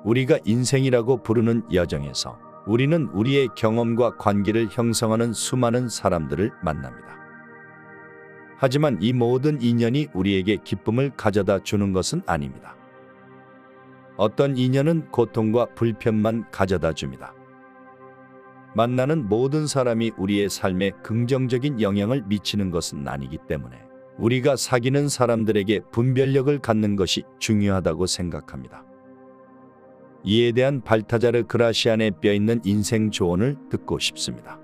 우리가 인생이라고 부르는 여정에서 우리는 우리의 경험과 관계를 형성하는 수많은 사람들을 만납니다. 하지만 이 모든 인연이 우리에게 기쁨을 가져다 주는 것은 아닙니다. 어떤 인연은 고통과 불편만 가져다 줍니다. 만나는 모든 사람이 우리의 삶에 긍정적인 영향을 미치는 것은 아니기 때문에 우리가 사귀는 사람들에게 분별력을 갖는 것이 중요하다고 생각합니다. 이에 대한 발타자르 그라시안의 뼈있는 인생 조언을 듣고 싶습니다.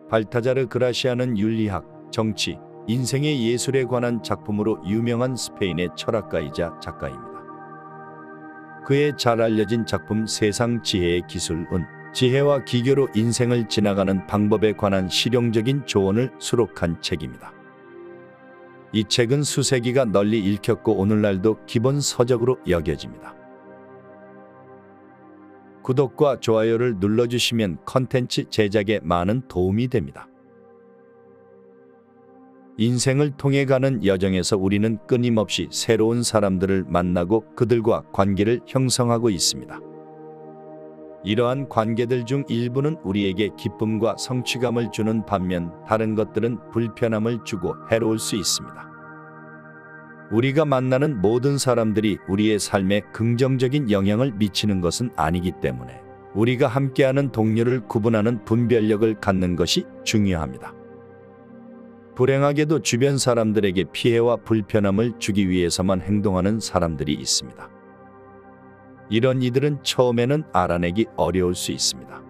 발타자르 그라시안은 윤리학, 정치, 인생의 예술에 관한 작품으로 유명한 스페인의 철학가이자 작가입니다. 그의 잘 알려진 작품 세상 지혜의 기술은 지혜와 기교로 인생을 지나가는 방법에 관한 실용적인 조언을 수록한 책입니다. 이 책은 수세기가 널리 읽혔고 오늘날도 기본 서적으로 여겨집니다. 구독과 좋아요를 눌러주시면 컨텐츠 제작에 많은 도움이 됩니다. 인생을 통해 가는 여정에서 우리는 끊임없이 새로운 사람들을 만나고 그들과 관계를 형성하고 있습니다. 이러한 관계들 중 일부는 우리에게 기쁨과 성취감을 주는 반면 다른 것들은 불편함을 주고 해로울 수 있습니다. 우리가 만나는 모든 사람들이 우리의 삶에 긍정적인 영향을 미치는 것은 아니기 때문에 우리가 함께하는 동료를 구분하는 분별력을 갖는 것이 중요합니다. 불행하게도 주변 사람들에게 피해와 불편함을 주기 위해서만 행동하는 사람들이 있습니다. 이런 이들은 처음에는 알아내기 어려울 수 있습니다.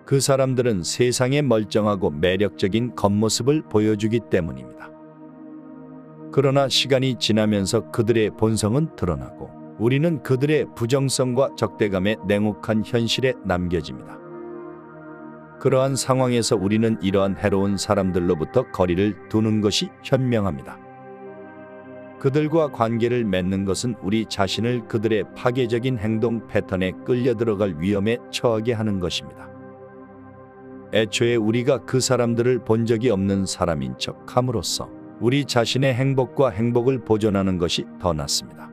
그 사람들은 세상에 멀쩡하고 매력적인 겉모습을 보여주기 때문입니다. 그러나 시간이 지나면서 그들의 본성은 드러나고 우리는 그들의 부정성과 적대감에 냉혹한 현실에 남겨집니다. 그러한 상황에서 우리는 이러한 해로운 사람들로부터 거리를 두는 것이 현명합니다. 그들과 관계를 맺는 것은 우리 자신을 그들의 파괴적인 행동 패턴에 끌려 들어갈 위험에 처하게 하는 것입니다. 애초에 우리가 그 사람들을 본 적이 없는 사람인 척 함으로써 우리 자신의 행복을 보존하는 것이 더 낫습니다.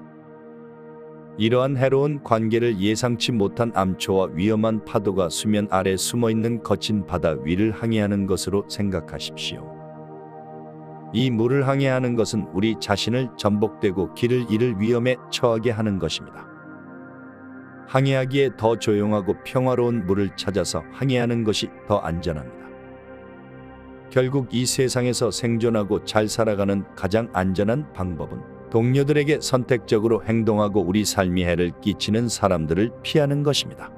이러한 해로운 관계를 예상치 못한 암초와 위험한 파도가 수면 아래 숨어있는 거친 바다 위를 항해하는 것으로 생각하십시오. 이 물을 항해하는 것은 우리 자신을 전복되고 길을 잃을 위험에 처하게 하는 것입니다. 항해하기에 더 조용하고 평화로운 물을 찾아서 항해하는 것이 더 안전합니다. 결국 이 세상에서 생존하고 잘 살아가는 가장 안전한 방법은 동료들에게 선택적으로 행동하고 우리 삶에 해를 끼치는 사람들을 피하는 것입니다.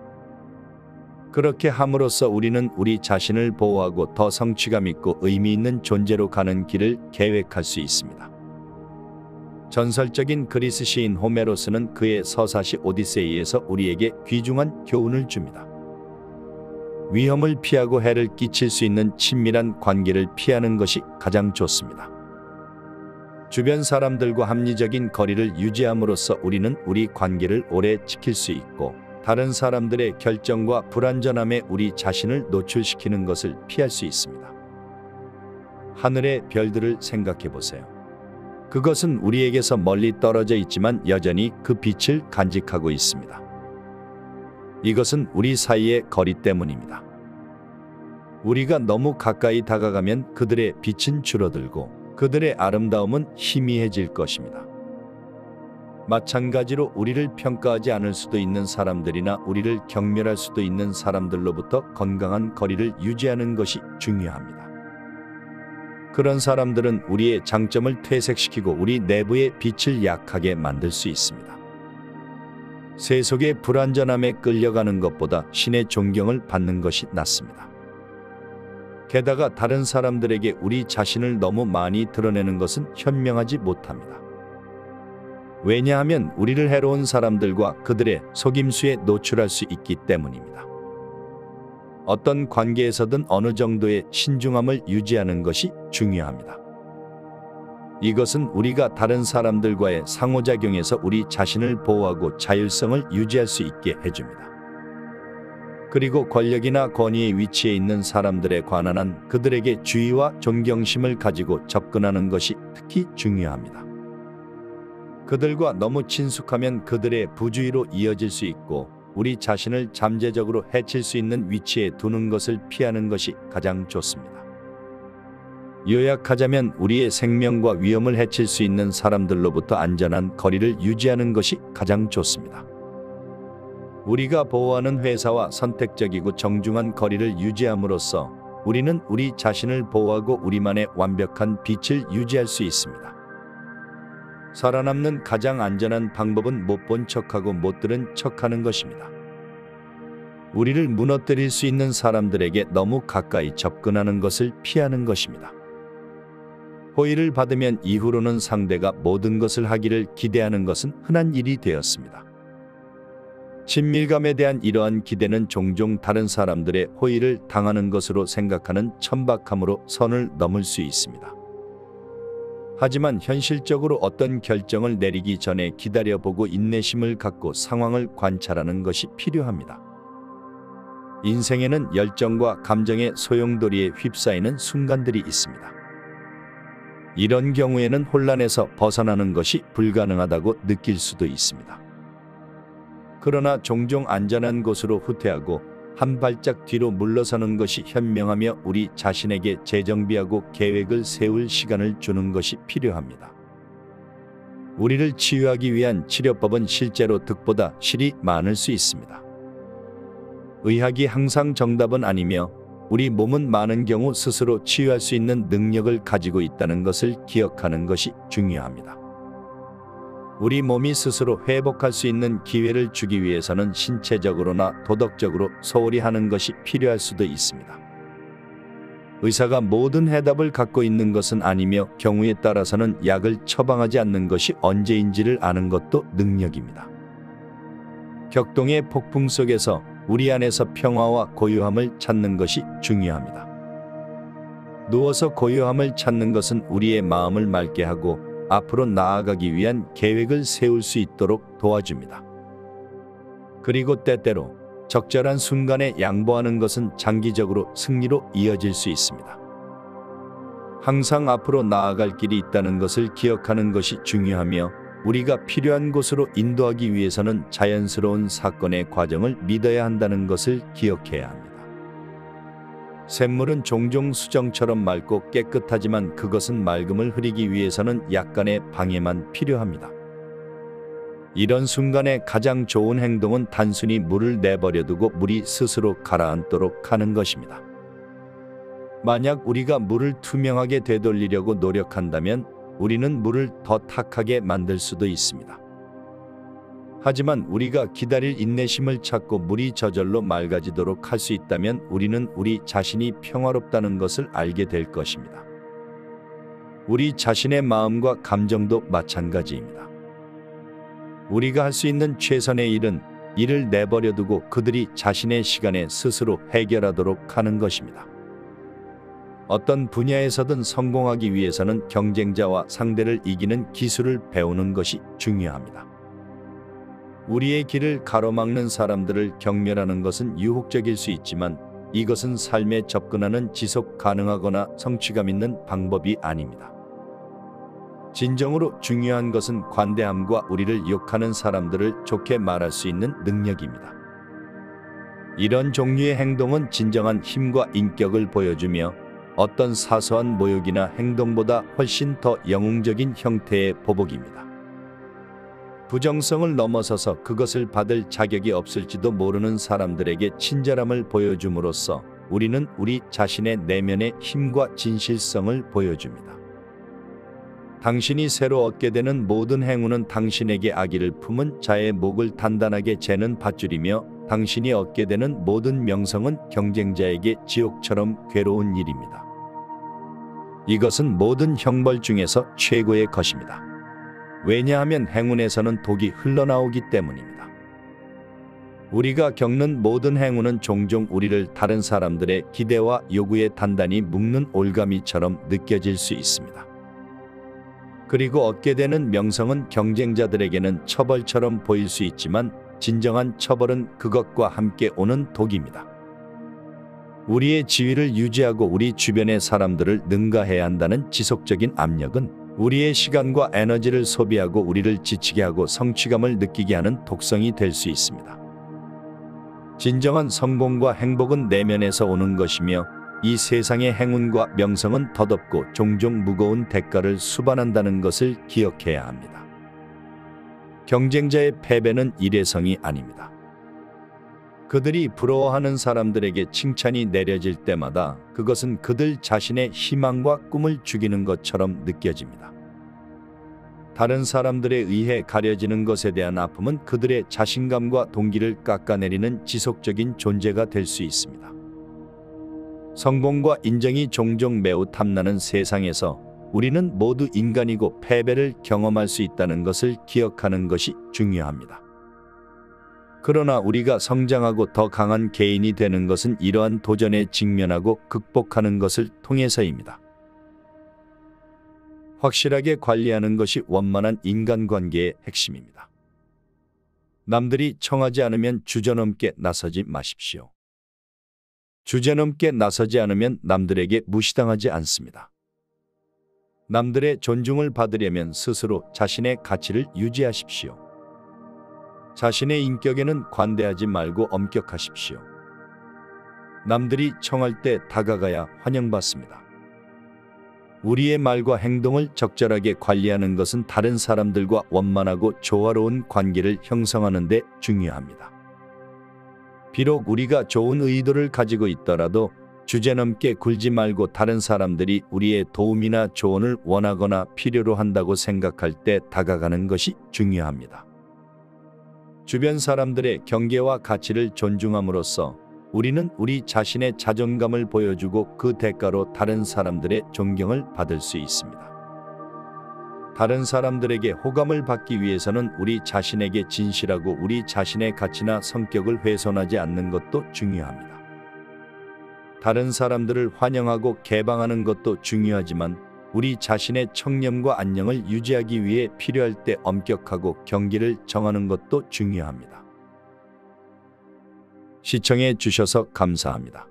그렇게 함으로써 우리는 우리 자신을 보호하고 더 성취감 있고 의미 있는 존재로 가는 길을 계획할 수 있습니다. 전설적인 그리스 시인 호메로스는 그의 서사시 오디세이에서 우리에게 귀중한 교훈을 줍니다. 위험을 피하고 해를 끼칠 수 있는 친밀한 관계를 피하는 것이 가장 좋습니다. 주변 사람들과 합리적인 거리를 유지함으로써 우리는 우리 관계를 오래 지킬 수 있고 다른 사람들의 결정과 불완전함에 우리 자신을 노출시키는 것을 피할 수 있습니다. 하늘의 별들을 생각해 보세요. 그것은 우리에게서 멀리 떨어져 있지만 여전히 그 빛을 간직하고 있습니다. 이것은 우리 사이의 거리 때문입니다. 우리가 너무 가까이 다가가면 그들의 빛은 줄어들고 그들의 아름다움은 희미해질 것입니다. 마찬가지로 우리를 평가하지 않을 수도 있는 사람들이나 우리를 경멸할 수도 있는 사람들로부터 건강한 거리를 유지하는 것이 중요합니다. 그런 사람들은 우리의 장점을 퇴색시키고 우리 내부의 빛을 약하게 만들 수 있습니다. 세속의 불완전함에 끌려가는 것보다 신의 존경을 받는 것이 낫습니다. 게다가 다른 사람들에게 우리 자신을 너무 많이 드러내는 것은 현명하지 못합니다. 왜냐하면 우리를 해로운 사람들과 그들의 속임수에 노출할 수 있기 때문입니다. 어떤 관계에서든 어느 정도의 신중함을 유지하는 것이 중요합니다. 이것은 우리가 다른 사람들과의 상호작용에서 우리 자신을 보호하고 자율성을 유지할 수 있게 해줍니다. 그리고 권력이나 권위의 위치에 있는 사람들에 관한 한 그들에게 주의와 존경심을 가지고 접근하는 것이 특히 중요합니다. 그들과 너무 친숙하면 그들의 부주의로 이어질 수 있고 우리 자신을 잠재적으로 해칠 수 있는 위치에 두는 것을 피하는 것이 가장 좋습니다. 요약하자면 우리의 생명과 위험을 해칠 수 있는 사람들로부터 안전한 거리를 유지하는 것이 가장 좋습니다. 우리가 보호하는 회사와 선택적이고 정중한 거리를 유지함으로써 우리는 우리 자신을 보호하고 우리만의 완벽한 빛을 유지할 수 있습니다. 살아남는 가장 안전한 방법은 못 본 척하고 못 들은 척하는 것입니다. 우리를 무너뜨릴 수 있는 사람들에게 너무 가까이 접근하는 것을 피하는 것입니다. 호의를 받으면 이후로는 상대가 모든 것을 하기를 기대하는 것은 흔한 일이 되었습니다. 친밀감에 대한 이러한 기대는 종종 다른 사람들의 호의를 당하는 것으로 생각하는 천박함으로 선을 넘을 수 있습니다. 하지만 현실적으로 어떤 결정을 내리기 전에 기다려보고 인내심을 갖고 상황을 관찰하는 것이 필요합니다. 인생에는 열정과 감정의 소용돌이에 휩싸이는 순간들이 있습니다. 이런 경우에는 혼란에서 벗어나는 것이 불가능하다고 느낄 수도 있습니다. 그러나 종종 안전한 곳으로 후퇴하고 한 발짝 뒤로 물러서는 것이 현명하며 우리 자신에게 재정비하고 계획을 세울 시간을 주는 것이 필요합니다. 우리를 치유하기 위한 치료법은 실제로 득보다 실이 많을 수 있습니다. 의학이 항상 정답은 아니며 우리 몸은 많은 경우 스스로 치유할 수 있는 능력을 가지고 있다는 것을 기억하는 것이 중요합니다. 우리 몸이 스스로 회복할 수 있는 기회를 주기 위해서는 신체적으로나 도덕적으로 소홀히 하는 것이 필요할 수도 있습니다. 의사가 모든 해답을 갖고 있는 것은 아니며 경우에 따라서는 약을 처방하지 않는 것이 언제인지를 아는 것도 능력입니다. 격동의 폭풍 속에서 우리 안에서 평화와 고요함을 찾는 것이 중요합니다. 누워서 고요함을 찾는 것은 우리의 마음을 맑게 하고 앞으로 나아가기 위한 계획을 세울 수 있도록 도와줍니다. 그리고 때때로 적절한 순간에 양보하는 것은 장기적으로 승리로 이어질 수 있습니다. 항상 앞으로 나아갈 길이 있다는 것을 기억하는 것이 중요하며 우리가 필요한 곳으로 인도하기 위해서는 자연스러운 사건의 과정을 믿어야 한다는 것을 기억해야 합니다. 샘물은 종종 수정처럼 맑고 깨끗하지만 그것은 맑음을 흐리기 위해서는 약간의 방해만 필요합니다. 이런 순간에 가장 좋은 행동은 단순히 물을 내버려두고 물이 스스로 가라앉도록 하는 것입니다. 만약 우리가 물을 투명하게 되돌리려고 노력한다면 우리는 물을 더 탁하게 만들 수도 있습니다. 하지만 우리가 기다릴 인내심을 찾고 물이 저절로 맑아지도록 할 수 있다면 우리는 우리 자신이 평화롭다는 것을 알게 될 것입니다. 우리 자신의 마음과 감정도 마찬가지입니다. 우리가 할 수 있는 최선의 일은 이를 내버려두고 그들이 자신의 시간에 스스로 해결하도록 하는 것입니다. 어떤 분야에서든 성공하기 위해서는 경쟁자와 상대를 이기는 기술을 배우는 것이 중요합니다. 우리의 길을 가로막는 사람들을 경멸하는 것은 유혹적일 수 있지만 이것은 삶에 접근하는 지속 가능하거나 성취감 있는 방법이 아닙니다. 진정으로 중요한 것은 관대함과 우리를 욕하는 사람들을 좋게 말할 수 있는 능력입니다. 이런 종류의 행동은 진정한 힘과 인격을 보여주며 어떤 사소한 모욕이나 행동보다 훨씬 더 영웅적인 형태의 보복입니다. 부정성을 넘어서서 그것을 받을 자격이 없을지도 모르는 사람들에게 친절함을 보여줌으로써 우리는 우리 자신의 내면의 힘과 진실성을 보여줍니다. 당신이 새로 얻게 되는 모든 행운은 당신에게 악의를 품은 자의 목을 단단하게 재는 밧줄이며 당신이 얻게 되는 모든 명성은 경쟁자에게 지옥처럼 괴로운 일입니다. 이것은 모든 형벌 중에서 최고의 것입니다. 왜냐하면 행운에서는 독이 흘러나오기 때문입니다. 우리가 겪는 모든 행운은 종종 우리를 다른 사람들의 기대와 요구에 단단히 묶는 올가미처럼 느껴질 수 있습니다. 그리고 얻게 되는 명성은 경쟁자들에게는 처벌처럼 보일 수 있지만 진정한 처벌은 그것과 함께 오는 독입니다. 우리의 지위를 유지하고 우리 주변의 사람들을 능가해야 한다는 지속적인 압력은 우리의 시간과 에너지를 소비하고 우리를 지치게 하고 성취감을 느끼게 하는 독성이 될 수 있습니다. 진정한 성공과 행복은 내면에서 오는 것이며 이 세상의 행운과 명성은 덧없고 종종 무거운 대가를 수반한다는 것을 기억해야 합니다. 경쟁자의 패배는 일회성이 아닙니다. 그들이 부러워하는 사람들에게 칭찬이 내려질 때마다 그것은 그들 자신의 희망과 꿈을 죽이는 것처럼 느껴집니다. 다른 사람들에 의해 가려지는 것에 대한 아픔은 그들의 자신감과 동기를 깎아내리는 지속적인 존재가 될 수 있습니다. 성공과 인정이 종종 매우 탐나는 세상에서 우리는 모두 인간이고 패배를 경험할 수 있다는 것을 기억하는 것이 중요합니다. 그러나 우리가 성장하고 더 강한 개인이 되는 것은 이러한 도전에 직면하고 극복하는 것을 통해서입니다. 확실하게 관리하는 것이 원만한 인간관계의 핵심입니다. 남들이 청하지 않으면 주저넘게 나서지 마십시오. 주저넘게 나서지 않으면 남들에게 무시당하지 않습니다. 남들의 존중을 받으려면 스스로 자신의 가치를 유지하십시오. 자신의 인격에는 관대하지 말고 엄격하십시오. 남들이 청할 때 다가가야 환영받습니다. 우리의 말과 행동을 적절하게 관리하는 것은 다른 사람들과 원만하고 조화로운 관계를 형성하는 데 중요합니다. 비록 우리가 좋은 의도를 가지고 있더라도 주제넘게 굴지 말고 다른 사람들이 우리의 도움이나 조언을 원하거나 필요로 한다고 생각할 때 다가가는 것이 중요합니다. 주변 사람들의 경계와 가치를 존중함으로써 우리는 우리 자신의 자존감을 보여주고 그 대가로 다른 사람들의 존경을 받을 수 있습니다. 다른 사람들에게 호감을 받기 위해서는 우리 자신에게 진실하고 우리 자신의 가치나 성격을 훼손하지 않는 것도 중요합니다. 다른 사람들을 환영하고 개방하는 것도 중요하지만 우리 자신의 청렴과 안녕을 유지하기 위해 필요할 때 엄격하고 경계를 정하는 것도 중요합니다. 시청해 주셔서 감사합니다.